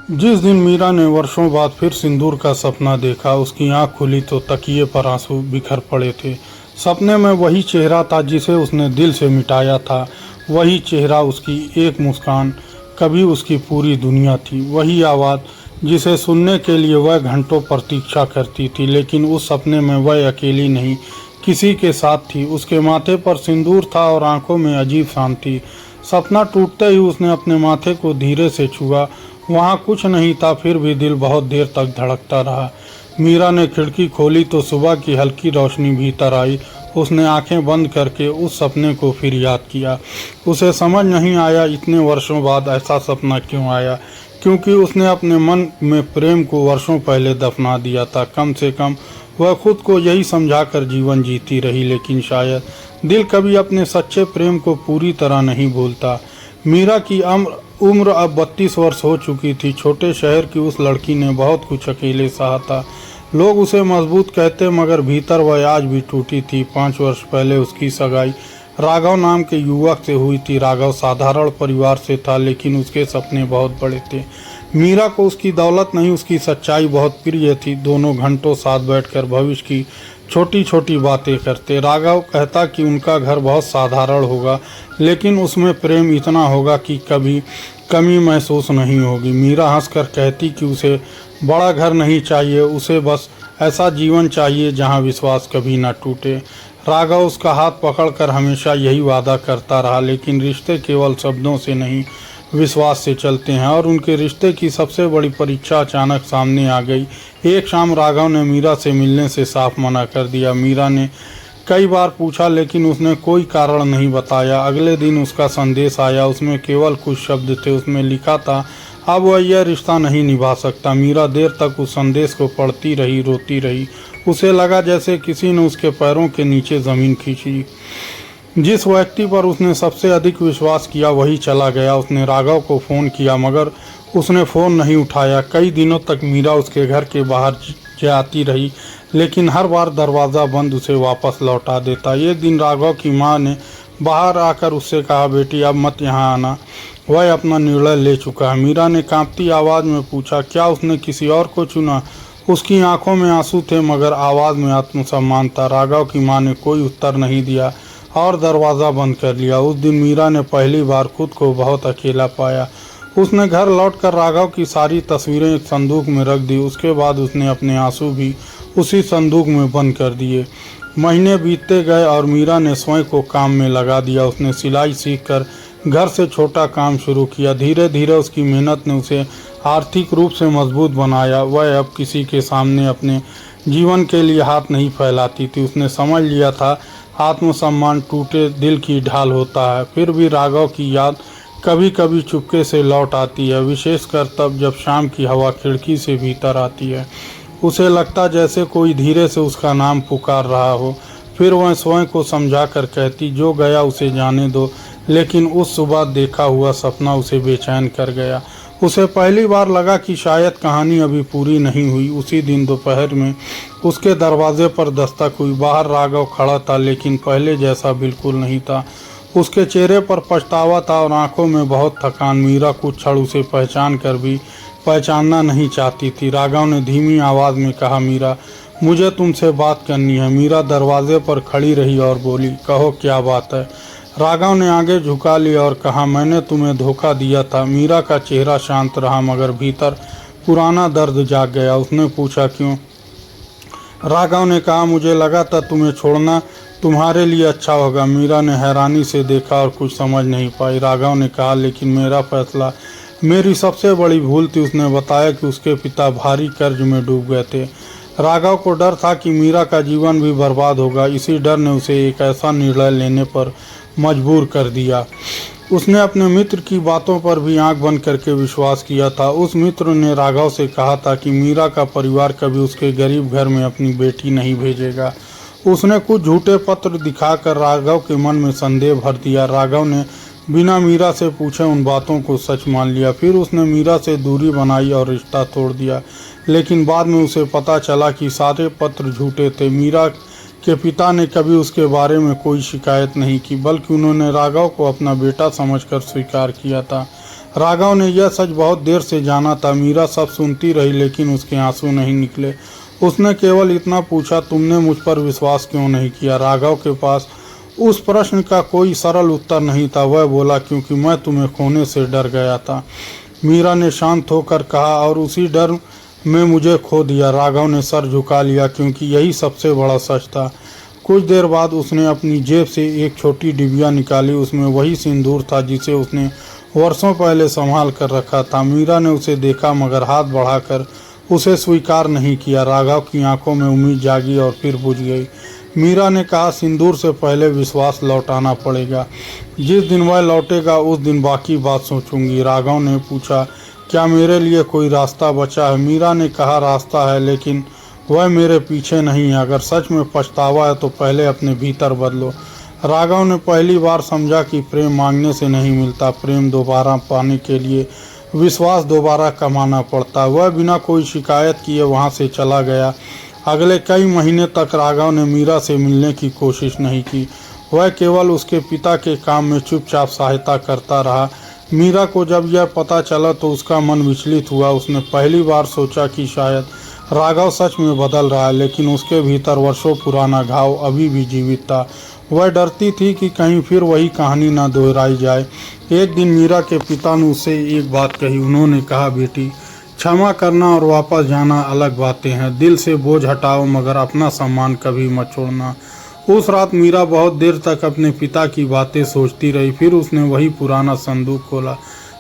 जिस दिन मीरा ने वर्षों बाद फिर सिंदूर का सपना देखा, उसकी आंख खुली तो तकिए पर आंसू बिखर पड़े थे। सपने में वही चेहरा था जिसे उसने दिल से मिटाया था, वही चेहरा, उसकी एक मुस्कान, कभी उसकी पूरी दुनिया थी। वही आवाज़ जिसे सुनने के लिए वह घंटों प्रतीक्षा करती थी, लेकिन उस सपने में वह अकेली नहीं, किसी के साथ थी। उसके माथे पर सिंदूर था और आंखों में अजीब शांति। सपना टूटते ही उसने अपने माथे को धीरे से छुआ। वहाँ कुछ नहीं था, फिर भी दिल बहुत देर तक धड़कता रहा। मीरा ने खिड़की खोली तो सुबह की हल्की रोशनी भीतर आई। उसने आंखें बंद करके उस सपने को फिर याद किया। उसे समझ नहीं आया इतने वर्षों बाद ऐसा सपना क्यों आया, क्योंकि उसने अपने मन में प्रेम को वर्षों पहले दफना दिया था। कम से कम वह खुद को यही समझाकर जीवन जीती रही, लेकिन शायद दिल कभी अपने सच्चे प्रेम को पूरी तरह नहीं भूलता। मीरा की उम्र अब 32 वर्ष हो चुकी थी। छोटे शहर की उस लड़की ने बहुत कुछ अकेले सहा था। लोग उसे मजबूत कहते, मगर भीतर वह आज भी टूटी थी। 5 वर्ष पहले उसकी सगाई राघव नाम के युवक से हुई थी। राघव साधारण परिवार से था, लेकिन उसके सपने बहुत बड़े थे। मीरा को उसकी दौलत नहीं, उसकी सच्चाई बहुत प्रिय थी। दोनों घंटों साथ बैठकर भविष्य की छोटी छोटी बातें करते। राघव कहता कि उनका घर बहुत साधारण होगा, लेकिन उसमें प्रेम इतना होगा कि कभी कमी महसूस नहीं होगी। मीरा हंसकर कहती कि उसे बड़ा घर नहीं चाहिए, उसे बस ऐसा जीवन चाहिए जहां विश्वास कभी न टूटे। राघव उसका हाथ पकड़कर हमेशा यही वादा करता रहा, लेकिन रिश्ते केवल शब्दों से नहीं, विश्वास से चलते हैं। और उनके रिश्ते की सबसे बड़ी परीक्षा अचानक सामने आ गई। एक शाम राघव ने मीरा से मिलने से साफ मना कर दिया। मीरा ने कई बार पूछा, लेकिन उसने कोई कारण नहीं बताया। अगले दिन उसका संदेश आया। उसमें केवल कुछ शब्द थे। उसमें लिखा था, अब वह यह रिश्ता नहीं निभा सकता। मीरा देर तक उस संदेश को पढ़ती रही, रोती रही। उसे लगा जैसे किसी ने उसके पैरों के नीचे ज़मीन खींची। जिस व्यक्ति पर उसने सबसे अधिक विश्वास किया वही चला गया। उसने राघव को फ़ोन किया, मगर उसने फ़ोन नहीं उठाया। कई दिनों तक मीरा उसके घर के बाहर जाती रही, लेकिन हर बार दरवाज़ा बंद उसे वापस लौटा देता। एक दिन राघव की माँ ने बाहर आकर उससे कहा, बेटी अब मत यहाँ आना, वह अपना निर्णय ले चुका है। मीरा ने कांपती आवाज़ में पूछा, क्या उसने किसी और को चुना? उसकी आंखों में आंसू थे, मगर आवाज़ में आत्मसम्मान था। राघव की माँ ने कोई उत्तर नहीं दिया और दरवाज़ा बंद कर लिया। उस दिन मीरा ने पहली बार खुद को बहुत अकेला पाया। उसने घर लौटकर राघव की सारी तस्वीरें एक संदूक में रख दी। उसके बाद उसने अपने आंसू भी उसी संदूक में बंद कर दिए। महीने बीतते गए और मीरा ने स्वयं को काम में लगा दिया। उसने सिलाई सीखकर घर से छोटा काम शुरू किया। धीरे धीरे उसकी मेहनत ने उसे आर्थिक रूप से मजबूत बनाया। वह अब किसी के सामने अपने जीवन के लिए हाथ नहीं फैलाती थी। उसने समझ लिया था, आत्मसम्मान टूटे दिल की ढाल होता है। फिर भी राघव की याद कभी कभी चुपके से लौट आती है, विशेषकर तब जब शाम की हवा खिड़की से भीतर आती है। उसे लगता जैसे कोई धीरे से उसका नाम पुकार रहा हो। फिर वह स्वयं को समझा कर कहती, जो गया उसे जाने दो। लेकिन उस सुबह देखा हुआ सपना उसे बेचैन कर गया। उसे पहली बार लगा कि शायद कहानी अभी पूरी नहीं हुई। उसी दिन दोपहर में उसके दरवाजे पर दस्तक हुई। बाहर राघव खड़ा था, लेकिन पहले जैसा बिल्कुल नहीं था। उसके चेहरे पर पछतावा था और आंखों में बहुत थकान। मीरा कुछ क्षण उसे पहचान कर भी पहचानना नहीं चाहती थी। राघव ने धीमी आवाज़ में कहा, मीरा, मुझे तुमसे बात करनी है। मीरा दरवाजे पर खड़ी रही और बोली, कहो क्या बात है? राघव ने आगे झुका लिया और कहा, मैंने तुम्हें धोखा दिया था। मीरा का चेहरा शांत रहा, मगर भीतर पुराना दर्द जाग गया। उसने पूछा, क्यों? राघव ने कहा, मुझे लगा था तुम्हें छोड़ना तुम्हारे लिए अच्छा होगा। मीरा ने हैरानी से देखा और कुछ समझ नहीं पाई। राघव ने कहा, लेकिन मेरा फैसला मेरी सबसे बड़ी भूल थी। उसने बताया कि उसके पिता भारी कर्ज में डूब गए थे। राघव को डर था कि मीरा का जीवन भी बर्बाद होगा। इसी डर ने उसे एक ऐसा निर्णय लेने पर मजबूर कर दिया। उसने अपने मित्र की बातों पर भी आंख बंद करके विश्वास किया था। उस मित्र ने राघव से कहा था कि मीरा का परिवार कभी उसके गरीब घर में अपनी बेटी नहीं भेजेगा। उसने कुछ झूठे पत्र दिखाकर राघव के मन में संदेह भर दिया। राघव ने बिना मीरा से पूछे उन बातों को सच मान लिया। फिर उसने मीरा से दूरी बनाई और रिश्ता तोड़ दिया। लेकिन बाद में उसे पता चला कि सारे पत्र झूठे थे। मीरा के पिता ने कभी उसके बारे में कोई शिकायत नहीं की, बल्कि उन्होंने राघव को अपना बेटा समझकर स्वीकार किया था। राघव ने यह सच बहुत देर से जाना था। मीरा सब सुनती रही लेकिन उसके आंसू नहीं निकले। उसने केवल इतना पूछा, तुमने मुझ पर विश्वास क्यों नहीं किया? राघव के पास उस प्रश्न का कोई सरल उत्तर नहीं था। वह बोला, क्योंकि मैं तुम्हें खोने से डर गया था। मीरा ने शांत होकर कहा, और उसी डर में मुझे खो दिया। राघव ने सर झुका लिया, क्योंकि यही सबसे बड़ा सच था। कुछ देर बाद उसने अपनी जेब से एक छोटी डिबिया निकाली। उसमें वही सिंदूर था जिसे उसने वर्षों पहले संभाल कर रखा था। मीरा ने उसे देखा मगर हाथ बढ़ाकर उसे स्वीकार नहीं किया। राघव की आंखों में उम्मीद जागी और फिर बुझ गई। मीरा ने कहा, सिंदूर से पहले विश्वास लौटाना पड़ेगा। जिस दिन वह लौटेगा उस दिन बाकी बात सोचूंगी। राघव ने पूछा, क्या मेरे लिए कोई रास्ता बचा है? मीरा ने कहा, रास्ता है, लेकिन वह मेरे पीछे नहीं है। अगर सच में पछतावा है तो पहले अपने भीतर बदलो। राघव ने पहली बार समझा कि प्रेम मांगने से नहीं मिलता। प्रेम दोबारा पाने के लिए विश्वास दोबारा कमाना पड़ता। वह बिना कोई शिकायत किए वहां से चला गया। अगले कई महीने तक राघव ने मीरा से मिलने की कोशिश नहीं की। वह केवल उसके पिता के काम में चुपचाप सहायता करता रहा। मीरा को जब यह पता चला तो उसका मन विचलित हुआ। उसने पहली बार सोचा कि शायद राघव सच में बदल रहा है, लेकिन उसके भीतर वर्षों पुराना घाव अभी भी जीवित था। वह डरती थी कि कहीं फिर वही कहानी न दोहराई जाए। एक दिन मीरा के पिता ने उससे एक बात कही। उन्होंने कहा, बेटी, क्षमा करना और वापस जाना अलग बातें हैं। दिल से बोझ हटाओ मगर अपना सम्मान कभी मत छोड़ना। उस रात मीरा बहुत देर तक अपने पिता की बातें सोचती रही। फिर उसने वही पुराना संदूक खोला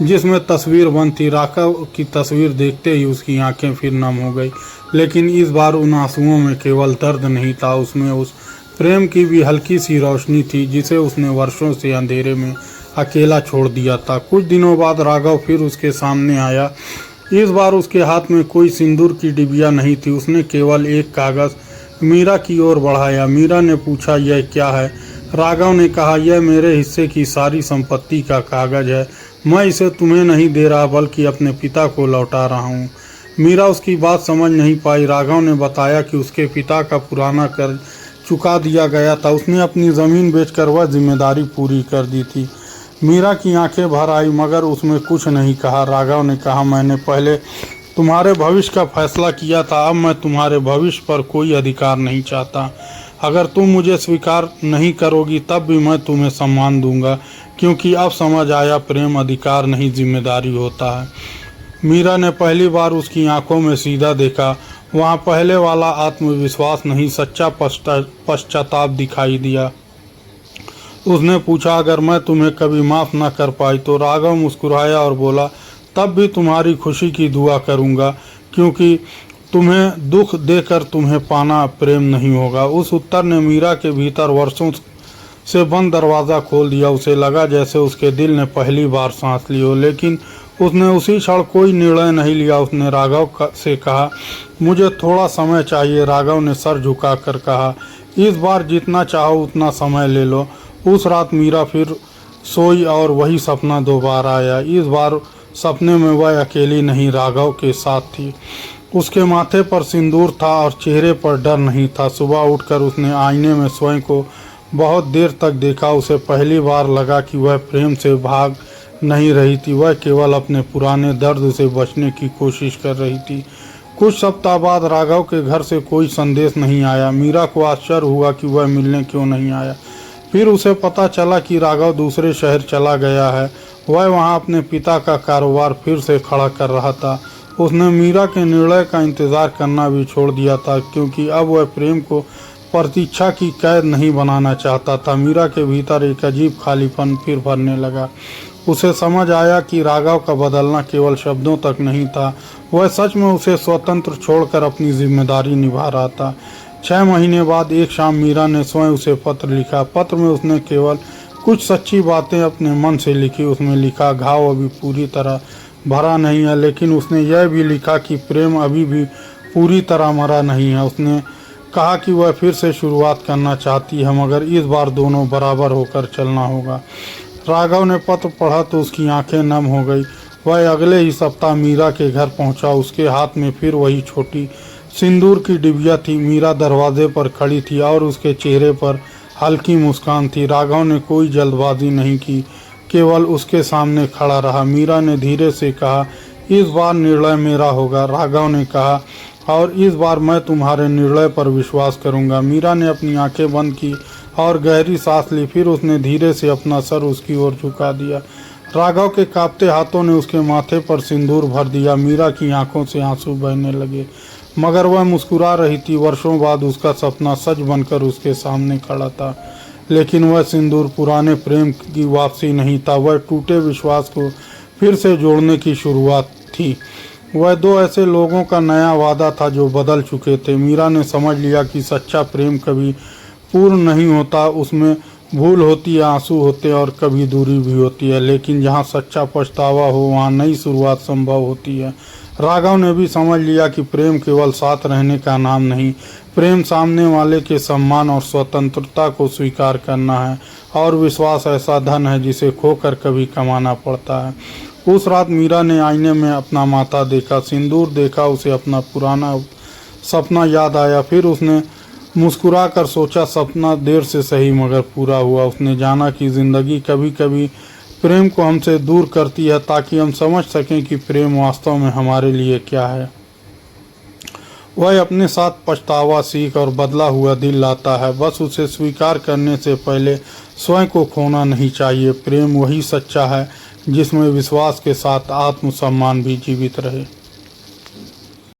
जिसमें तस्वीर बंद थी। राघव की तस्वीर देखते ही उसकी आंखें फिर नम हो गई। लेकिन इस बार उन आंसुओं में केवल दर्द नहीं था, उसमें उस प्रेम की भी हल्की सी रोशनी थी जिसे उसने वर्षों से अंधेरे में अकेला छोड़ दिया था। कुछ दिनों बाद राघव फिर उसके सामने आया। इस बार उसके हाथ में कोई सिंदूर की डिबिया नहीं थी। उसने केवल एक कागज मीरा की ओर बढ़ाया। मीरा ने पूछा, यह क्या है? राघव ने कहा, यह मेरे हिस्से की सारी संपत्ति का कागज है। मैं इसे तुम्हें नहीं दे रहा बल्कि अपने पिता को लौटा रहा हूँ। मीरा उसकी बात समझ नहीं पाई। राघव ने बताया कि उसके पिता का पुराना कर्ज चुका दिया गया था। उसने अपनी ज़मीन बेचकर वह जिम्मेदारी पूरी कर दी थी। मीरा की आंखें भर आई मगर उसमें कुछ नहीं कहा। राघव ने कहा, मैंने पहले तुम्हारे भविष्य का फैसला किया था, अब मैं तुम्हारे भविष्य पर कोई अधिकार नहीं चाहता। अगर तुम मुझे स्वीकार नहीं करोगी तब भी मैं तुम्हें सम्मान दूंगा, क्योंकि अब समझ आया प्रेम अधिकार नहीं जिम्मेदारी होता है। मीरा ने पहली बार उसकी आंखों में सीधा देखा। वहाँ पहले वाला आत्मविश्वास नहीं, सच्चा पश्चाताप दिखाई दिया। उसने पूछा, अगर मैं तुम्हें कभी माफ़ न कर पाई तो? राघव मुस्कुराया और बोला, तब भी तुम्हारी खुशी की दुआ करूँगा, क्योंकि तुम्हें दुख देकर तुम्हें पाना प्रेम नहीं होगा। उस उत्तर ने मीरा के भीतर वर्षों से बंद दरवाज़ा खोल दिया। उसे लगा जैसे उसके दिल ने पहली बार सांस ली हो, लेकिन उसने उसी क्षण कोई निर्णय नहीं लिया। उसने राघव से कहा, मुझे थोड़ा समय चाहिए। राघव ने सर झुकाकर कहा, इस बार जितना चाहो उतना समय ले लो। उस रात मीरा फिर सोई और वही सपना दोबारा आया। इस बार सपने में वह अकेली नहीं, राघव के साथ थी। उसके माथे पर सिंदूर था और चेहरे पर डर नहीं था। सुबह उठकर उसने आईने में स्वयं को बहुत देर तक देखा। उसे पहली बार लगा कि वह प्रेम से भाग नहीं रही थी, वह केवल अपने पुराने दर्द से बचने की कोशिश कर रही थी। कुछ सप्ताह बाद राघव के घर से कोई संदेश नहीं आया। मीरा को आश्चर्य हुआ कि वह मिलने क्यों नहीं आया। फिर उसे पता चला कि राघव दूसरे शहर चला गया है। वह वहां अपने पिता का कारोबार फिर से खड़ा कर रहा था। उसने मीरा के निर्णय का इंतज़ार करना भी छोड़ दिया था, क्योंकि अब वह प्रेम को प्रतीक्षा की कैद नहीं बनाना चाहता था। मीरा के भीतर एक अजीब खालीपन फिर भरने लगा। उसे समझ आया कि राघव का बदलना केवल शब्दों तक नहीं था, वह सच में उसे स्वतंत्र छोड़कर अपनी जिम्मेदारी निभा रहा था। 6 महीने बाद एक शाम मीरा ने स्वयं उसे पत्र लिखा। पत्र में उसने केवल कुछ सच्ची बातें अपने मन से लिखी। उसमें लिखा, घाव अभी पूरी तरह भरा नहीं है, लेकिन उसने यह भी लिखा कि प्रेम अभी भी पूरी तरह मरा नहीं है। उसने कहा कि वह फिर से शुरुआत करना चाहती है, मगर इस बार दोनों बराबर होकर चलना होगा। राघव ने पत्र पढ़ा तो उसकी आंखें नम हो गई। वह अगले ही सप्ताह मीरा के घर पहुंचा। उसके हाथ में फिर वही छोटी सिंदूर की डिबिया थी। मीरा दरवाजे पर खड़ी थी और उसके चेहरे पर हल्की मुस्कान थी। राघव ने कोई जल्दबाजी नहीं की, केवल उसके सामने खड़ा रहा। मीरा ने धीरे से कहा, इस बार निर्णय मेरा होगा। राघव ने कहा, और इस बार मैं तुम्हारे निर्णय पर विश्वास करूंगा। मीरा ने अपनी आंखें बंद की और गहरी सांस ली। फिर उसने धीरे से अपना सर उसकी ओर झुका दिया। राघव के कांपते हाथों ने उसके माथे पर सिंदूर भर दिया। मीरा की आंखों से आंसू बहने लगे, मगर वह मुस्कुरा रही थी। वर्षों बाद उसका सपना सच बनकर उसके सामने खड़ा था, लेकिन वह सिंदूर पुराने प्रेम की वापसी नहीं था, वह टूटे विश्वास को फिर से जोड़ने की शुरुआत थी। वह दो ऐसे लोगों का नया वादा था जो बदल चुके थे। मीरा ने समझ लिया कि सच्चा प्रेम कभी पूर्ण नहीं होता, उसमें भूल होती है, आंसू होते हैं और कभी दूरी भी होती है, लेकिन जहाँ सच्चा पछतावा हो वहाँ नई शुरुआत संभव होती है। राघव ने भी समझ लिया कि प्रेम केवल साथ रहने का नाम नहीं, प्रेम सामने वाले के सम्मान और स्वतंत्रता को स्वीकार करना है, और विश्वास ऐसा धन है जिसे खोकर कभी कमाना पड़ता है। उस रात मीरा ने आईने में अपना माथा देखा, सिंदूर देखा, उसे अपना पुराना सपना याद आया। फिर उसने मुस्कुरा कर सोचा, सपना देर से सही मगर पूरा हुआ। उसने जाना कि जिंदगी कभी कभी प्रेम को हमसे दूर करती है, ताकि हम समझ सकें कि प्रेम वास्तव में हमारे लिए क्या है। वह अपने साथ पछतावा, सीख और बदला हुआ दिल लाता है। बस उसे स्वीकार करने से पहले स्वयं को खोना नहीं चाहिए। प्रेम वही सच्चा है जिसमें विश्वास के साथ आत्मसम्मान भी जीवित रहे।